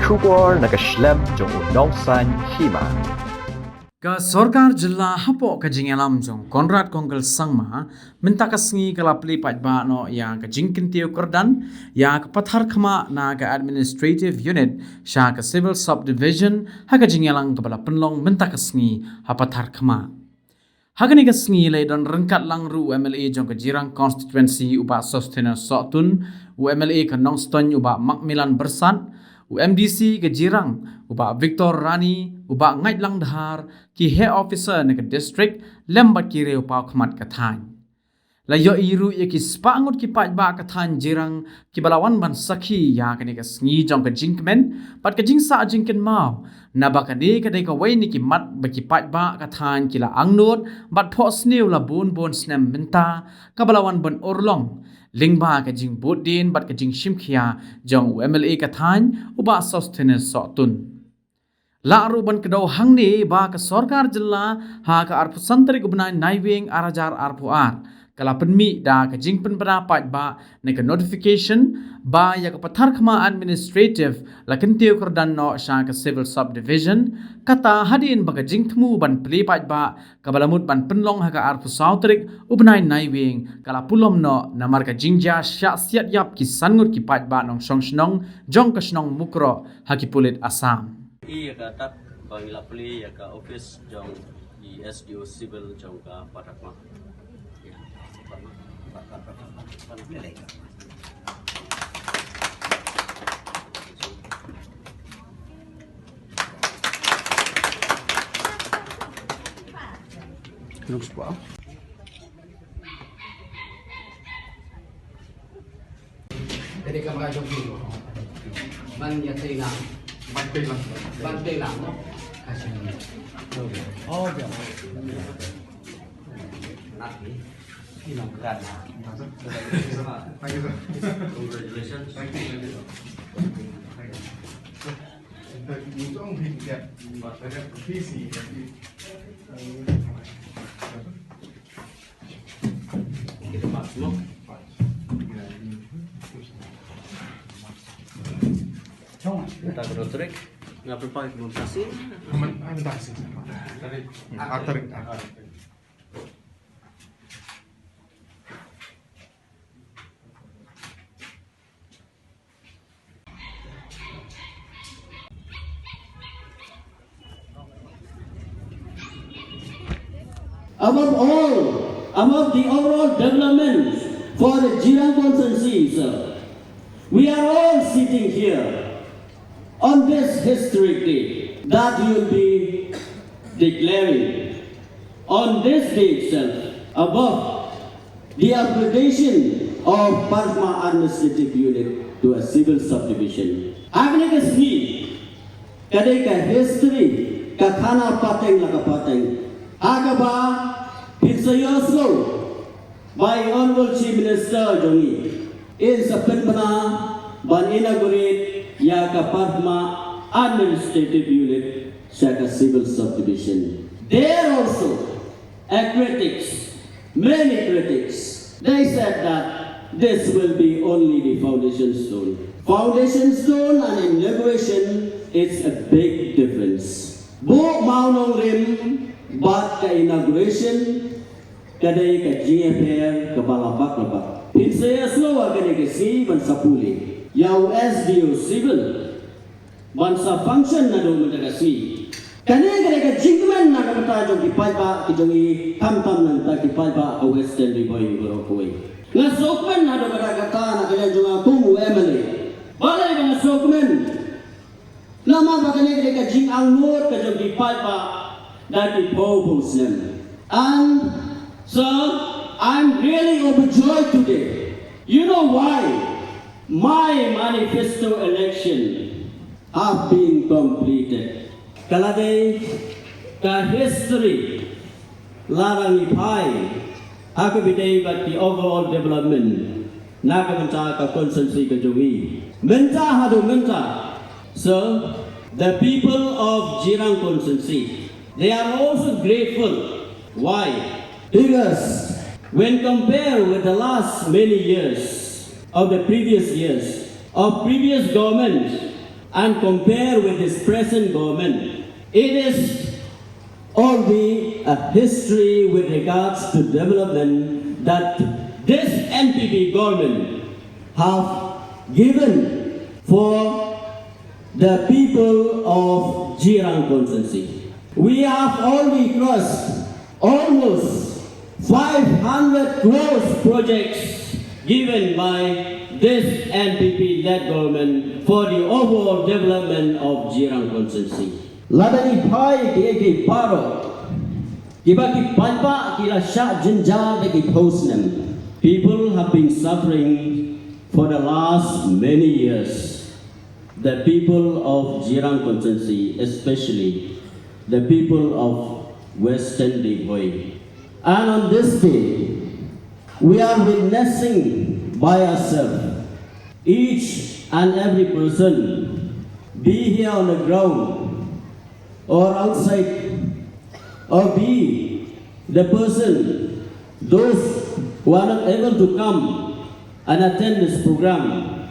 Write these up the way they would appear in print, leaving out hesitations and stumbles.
Snem jong nongsan Hima. Ka Sorkar jilla hapo ka jingalam jong Konrad Kongkel sangma minta kasngi kala plipat ba no ya ka Kyntiew Kyrdan ya ka Patharkhmah na ka administrative unit sya ka civil subdivision ha ka jingalang ka bala penlong minta kasngi ha Patharkhmah. Hagani kasngi lay don rengkat langru MLA jong ka jirang constituency uba sustainer sotun MLA ka nongston uba Macmillan Bersat MDC ke jirang uba Victor Rani uba ngait lang dahar ki head officer ne ke district lembat ki reu pau khmat kathan la yo iru ye ki spangut ki pat ba kathan jirang ki balawan ban sakhi ya ke ne ke sngi jong ke jinkmen pat ke jingsa jingken mau na ba ka de ka wai ni ki mat ba ki pat ba kathan ki la angnot bat pho sneu la bon snem minta ka balawan ban orlong lingba ka jing bodin bat ka jing shimkhia jong MLA ka than uba sustainer sotun la aruban kedo hangni ba ka Sorkar jilla ha ka arpu santri gubnai naiwing arajar arpu ar kala penmi da ka jing pen pendapat ba ne ka notification ba ya ka Patharkhmah administrative la Kyntiew Kyrdan no sha ka civil subdivision kata Hadien ba ka jing thmu ban plipat ba ka balamut ban penlong ha ka arpu sautrik ubnai naiwing kala pulom no namar ka jingja sya siat yap ki sangut ki pat ba nong song snong jong ka snong mukro ha ki pulit Assam iya ka tak bangila pli ya ka office jong di SDO civil jong ka Patharkhmah. Kenapa sebab? Jadi kamu ada dulu, banyak hilang, banyak hilang, kasih. Oh, jangan. Nanti hilang keran. Congratulations. Kita masuk. Kita berotrik, nggak berpakai komunikasi. Above the overall development for the Jirang constituency, sir, we are all sitting here on this historic day that you will be declaring on this day itself above the application of Patharkhmah administrative unit to a civil subdivision. Agni ka sni kadai ka history ka khana pateng la ka pateng agaba Pinsayoslo by Honorable Chief Minister Jongi in September ban inaugurate ya ka Patharkhmah administrative unit sa ka civil subdivision. There also many critics, they said that this will be only the foundation stone. Foundation stone and inauguration is a big difference. Bo maunong rim but ka inauguration kadai ka GFR ka balabak-labak. Pinsaya slowa kadai ka si ban sapuli. Yaw SDO civil ban sa function na do mata si. Kadai ka jingman na ka mata jong kipay ba ki jong tam-tam nan ta kipay ba a Western Riboy Gorokoi. Nga sokmen na do mata ka na kaya jong kumu MLA. Balay ba nga sokmen? Lama ba kadai ka jing ang nur ka jong kipay ba dati po Snem. And so I'm really overjoyed today. You know why? My manifesto election have been completed. Kalade ka history larang ipai aku bidai but the overall development naga menta ka consensus ka jogi menta hadu menta. So the people of Jirang consensus, they are also grateful. Why? Because when compared with the last many years of the previous years of previous governments, and compare with this present government, it is only a history with regards to development that this NPP government have given for the people of Jirang constituency. We have already crossed almost 500 crores projects given by this NPP-led government for the overall development of Jirang constituency. Ladani pai ki paro, kiba ki palpa kila sha jinja de ki Snem. People have been suffering for the last many years. The people of Jirang constituency, especially the people of Western Livoy. And on this day, we are witnessing by ourselves, each and every person, be here on the ground or outside, or be the person, those who are not able to come and attend this program.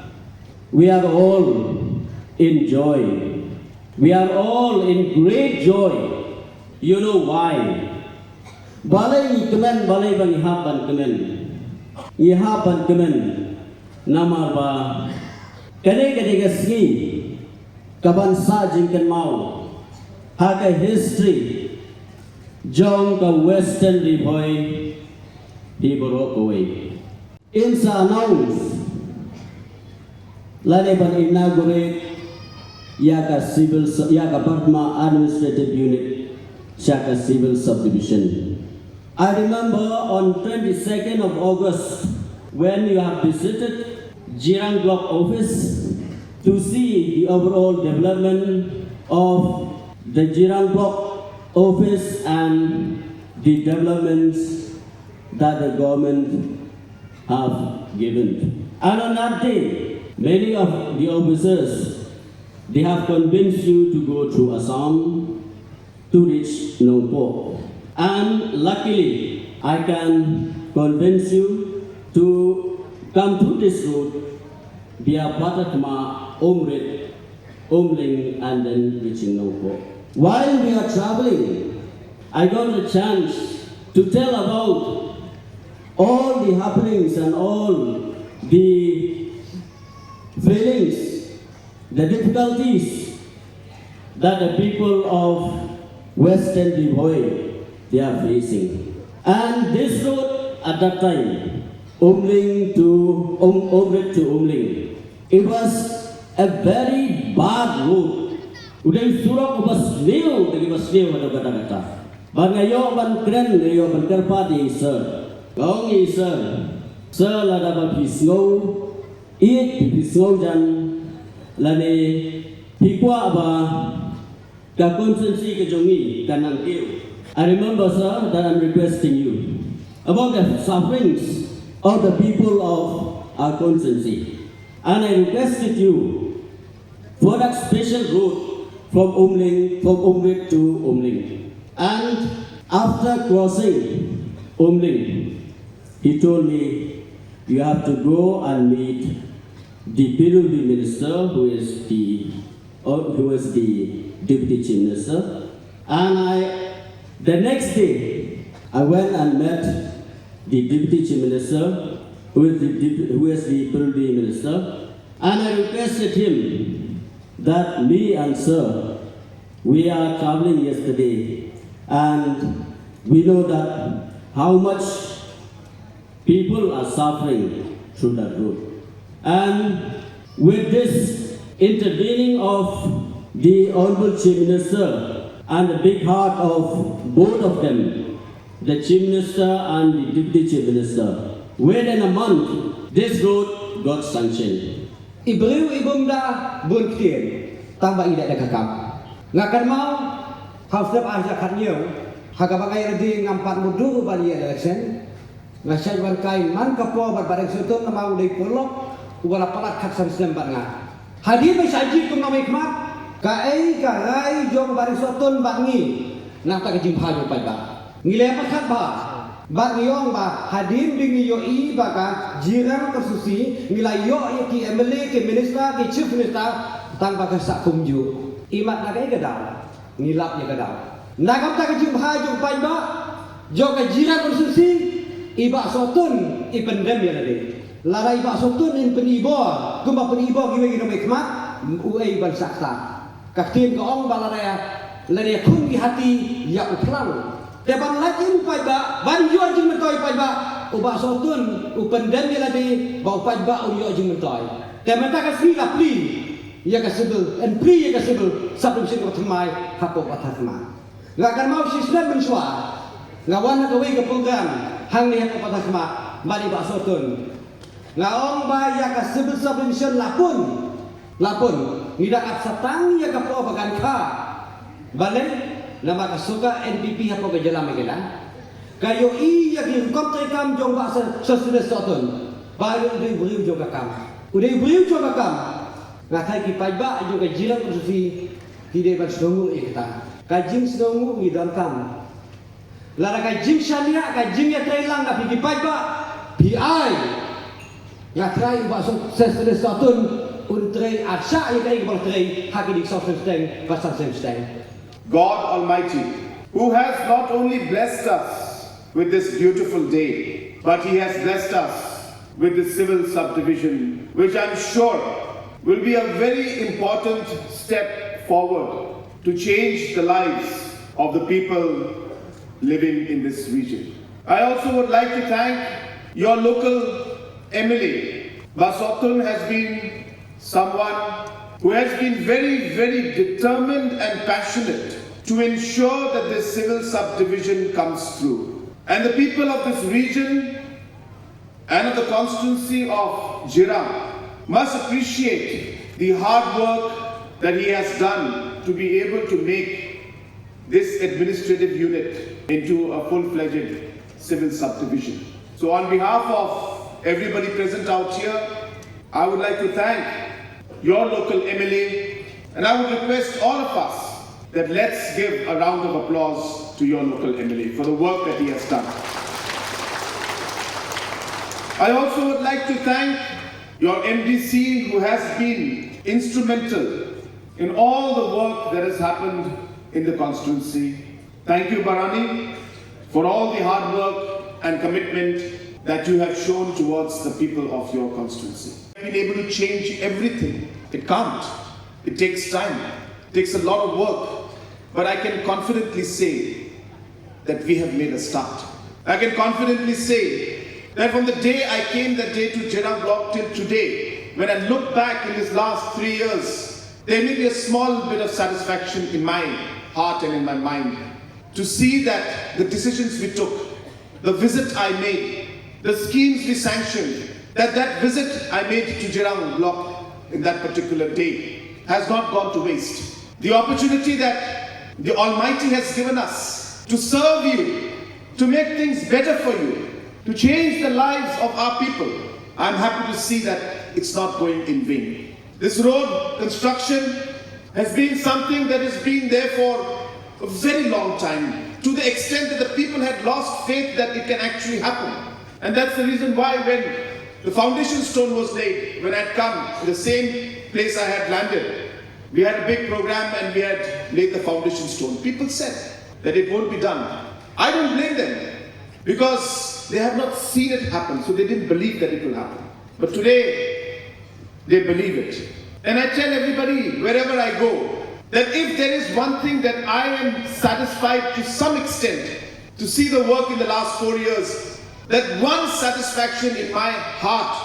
We are all in joy. We are all in great joy. You know why? Balai kemen balai bang ihapan kemen. Ihapan kemen namar ba kene gasgi kaban sa jingken mau. Haka history jong ka Western Livoy di borok away. Insa announce lane ban inaugurate yaka Patharkhmah administrative unit Shaka civil subdivision. I remember on 22nd of August when you have visited Jirang block office to see the overall development of the Jirang block office and the developments that the government have given. And on that day, many of the officers, they have convinced you to go through Assam to reach Nongpo. And luckily, I can convince you to come through this route via Patharkhmah, Umrit, Umling, and then reaching Nongpo. While we are traveling, I got a chance to tell about all the happenings and all the feelings, the difficulties that the people of Western Livoy they are facing. And this road at that time, Umling to Umrit to Umling, it was a very bad road. Uday surok ubas liu ada kata-kata. Bangayo ban kren ngayo ban kerpati sir. Gong sir. Sir la dapat pisngau. Iit pisngau jan lane hikwa ba ka consensi ke jongi kanang kiu. I remember sir that I'm requesting you about the sufferings of the people of our consensi. And I requested you for that special route from Umrit to Umling. And after crossing Umling, he told me, you have to go and meet the Pura minister, who is the deputy chief minister. And the next day, I went and met the deputy chief minister, who is the Pura minister, and I requested him that me and sir, we are traveling yesterday, and we know that how much people are suffering through that road. And with this intervening of the Honorable Chief Minister and the big heart of both of them, the Chief Minister and the Deputy Chief Minister, within a month, this road got sanctioned. Ibreu ibunda bun kien tambah ida kakam. Ngakan mau hausap aja Kyntiew. Hagabangai redi ngampat mudu bali election. Ngasai ban kain man kapo bat bareng sutun namau dei polok ubala palat kat Snem batnga. Hadien mai saji kum namai khmat ka ai ka rai jong bareng sutun batngi nang ta kejim phaju pai ba. Ngile pakat ba. Bat ngiyong ba Hadien bingi yo I ba ka Jirang tersusi ngilai yo ki MLA ki minister ki chief minister tanpa kesak kumju imat nak ke gadau ngilap ya gadau nak tak jumpa jumpa ba jo ka jiran konstruksi iba sotun ipendem ya tadi lara iba sotun in penibo kumba penibo giwe giwe khmat uai ban sakta kaktin ko ong balara lari kun di hati ya utlang teban lagi upai ba ban yo jing mentoi pai ba uba sotun upendem ya tadi ba upai ba yo jing mentoi teman tak kasih lapli ya kasebel en pri ya kasebel sabun sin ko tmai hapo Patharkhmah ngak kan mau si Snem mensua ngawan ka we ka program hang ni hapo Patharkhmah mari ba sotun ngaong ba ya kasebel sabun sin lapun ngidak at satang ya ka po bagan ka balik nama kasuka NPP hapo ka jalan megala kayo iya ki kontre kam jong ba sa sudah sotun bayo de briu jong kam udah briu jong kam ngakai ki paiba jo ka jiran konstruksi tidak bersungguh ikta kajing sedongu ngidon kam lara kajing syania kajing ya trailang ka ki paiba PI ya trai ba so sudah sotun untre asya ya kai ba trai haki dik software steng pasal steng God Almighty, who has not only blessed us with this beautiful day, but He has blessed us with the civil subdivision, which I'm sure will be a very important step forward to change the lives of the people living in this region. I also would like to thank your local MLA. Basotun has been someone who has been very, very determined and passionate to ensure that this civil subdivision comes through. And the people of this region and of the constituency of Jiram must appreciate the hard work that he has done to be able to make this administrative unit into a full-fledged civil subdivision. So on behalf of everybody present out here, I would like to thank your local MLA, and I would request all of us that let's give a round of applause to your local MLA for the work that he has done. I also would like to thank your MDC, who has been instrumental in all the work that has happened in the constituency. Thank you, Barani, for all the hard work and commitment that you have shown towards the people of your constituency. Been able to change everything. It can't. It takes time. It takes a lot of work. But I can confidently say that we have made a start. I can confidently say that from the day I came that day to Jiram block till today, when I look back in these last 3 years, there may be a small bit of satisfaction in my heart and in my mind to see that the decisions we took, the visit I made, the schemes we sanctioned, that visit I made to Jiram block in that particular day has not gone to waste. The opportunity that the Almighty has given us to serve you, to make things better for you, to change the lives of our people, I'm happy to see that it's not going in vain. This road construction has been something that has been there for a very long time, to the extent that the people had lost faith that it can actually happen. And that's the reason why when the foundation stone was laid, when I had come to the same place I had landed, we had a big program and we had laid the foundation stone. People said that it won't be done. I don't blame them because they have not seen it happen, so they didn't believe that it will happen. But today, they believe it. And I tell everybody, wherever I go, that if there is one thing that I am satisfied to some extent to see the work in the last 4 years, that one satisfaction in my heart,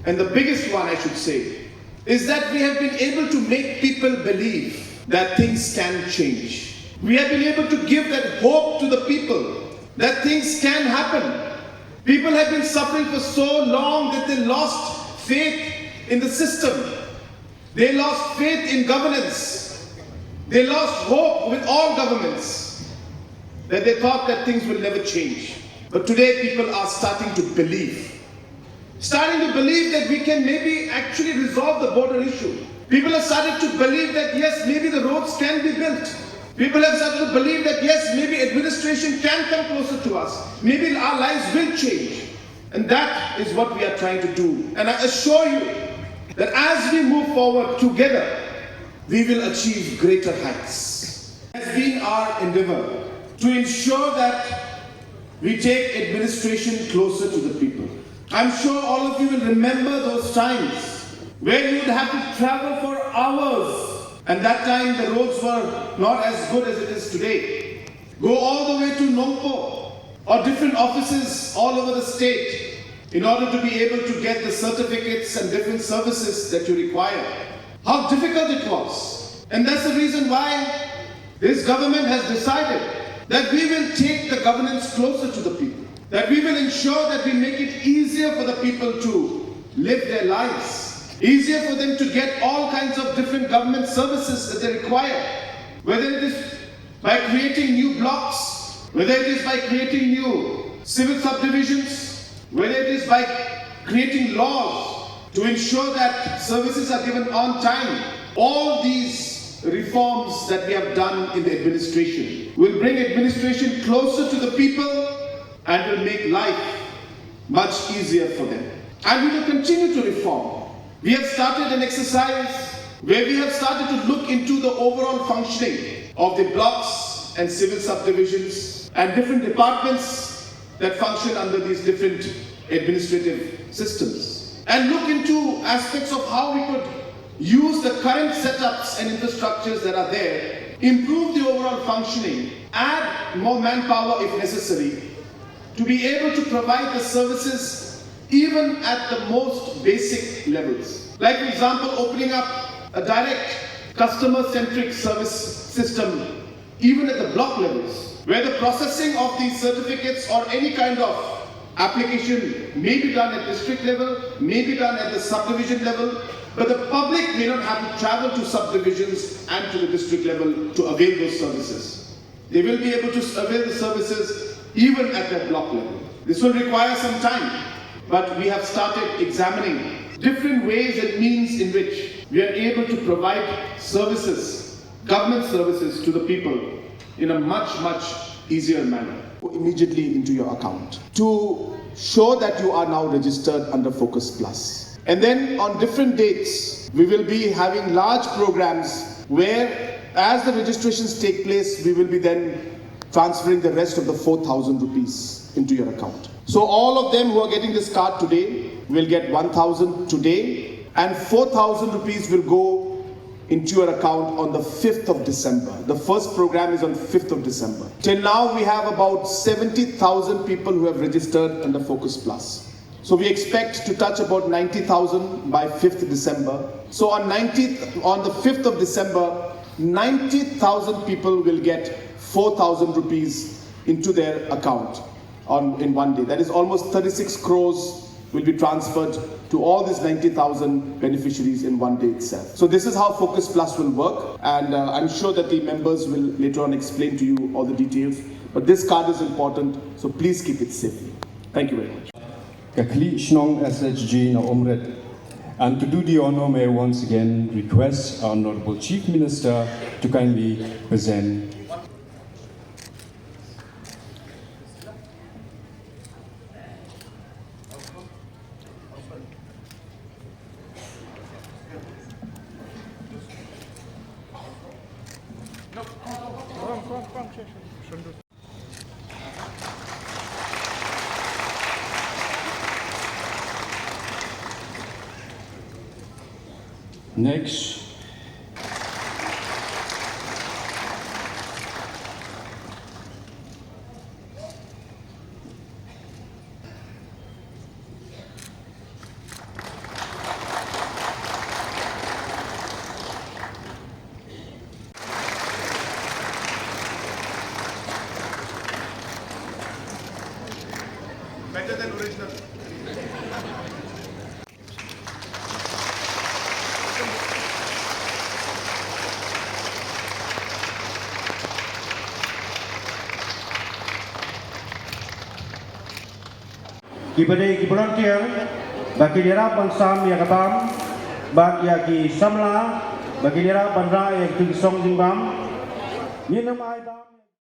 and the biggest one I should say, is that we have been able to make people believe that things can change. We have been able to give that hope to the people that things can happen. People have been suffering for so long that they lost faith in the system. They lost faith in governance. They lost hope with all governments, that they thought that things will never change. But today people are starting to believe. Starting to believe that we can maybe actually resolve the border issue. People have started to believe that yes, maybe the roads can be built. People have started to believe that yes, maybe administration can come closer to us. Maybe our lives will change. And that is what we are trying to do. And I assure you that as we move forward together, we will achieve greater heights. It has been our endeavor to ensure that we take administration closer to the people. I'm sure all of you will remember those times where you would have to travel for hours, and that time the roads were not as good as it is today. Go all the way to Nongpo or different offices all over the state in order to be able to get the certificates and different services that you require. How difficult it was. And that's the reason why this government has decided that we will take the governance closer to the people, that we will ensure that we make it easier for the people to live their lives, easier for them to get all kinds of different government services that they require, whether it is by creating new blocks, whether it is by creating new civil subdivisions, whether it is by creating laws to ensure that services are given on time. All these reforms that we have done in the administration will bring administration closer to the people and will make life much easier for them. And we will continue to reform. We have started an exercise where we have started to look into the overall functioning of the blocks and civil subdivisions and different departments that function under these different administrative systems, and look into aspects of how we could use the current setups and infrastructures that are there, improve the overall functioning, add more manpower if necessary, to be able to provide the services even at the most basic levels. Like, for example, opening up a direct customer-centric service system even at the block levels, where the processing of these certificates or any kind of application may be done at district level, may be done at the subdivision level, but the public may not have to travel to subdivisions and to the district level to avail those services. They will be able to avail the services even at their block level. This will require some time, but we have started examining different ways and means in which we are able to provide services, government services to the people in a much, much easier manner. Immediately into your account to show that you are now registered under Focus Plus. And then on different dates, we will be having large programs where, as the registrations take place, we will be then transferring the rest of the 4,000 rupees into your account. So all of them who are getting this card today will get 1,000 today, and 4,000 rupees will go into your account on the 5th of December. The first program is on 5th of December. Till now, we have about 70,000 people who have registered under Focus Plus. So we expect to touch about 90,000 by 5th December. So on the 5th of December, 90,000 people will get 4,000 rupees into their account in one day. That is almost 36 crores will be transferred to all these 90,000 beneficiaries in one day itself. So this is how Focus Plus will work, and I'm sure that the members will later on explain to you all the details. But this card is important, so please keep it safely. Thank you very much. Kakli Shnong SHG na Omret. And to do the honor, may I once again request our Honorable Chief Minister to kindly present. Next, Better than original. Kibadai volunteer bagi dira pansam ya kabam bagi yagi samla bagi dira bandra yang tingsong jingbam ni nama aida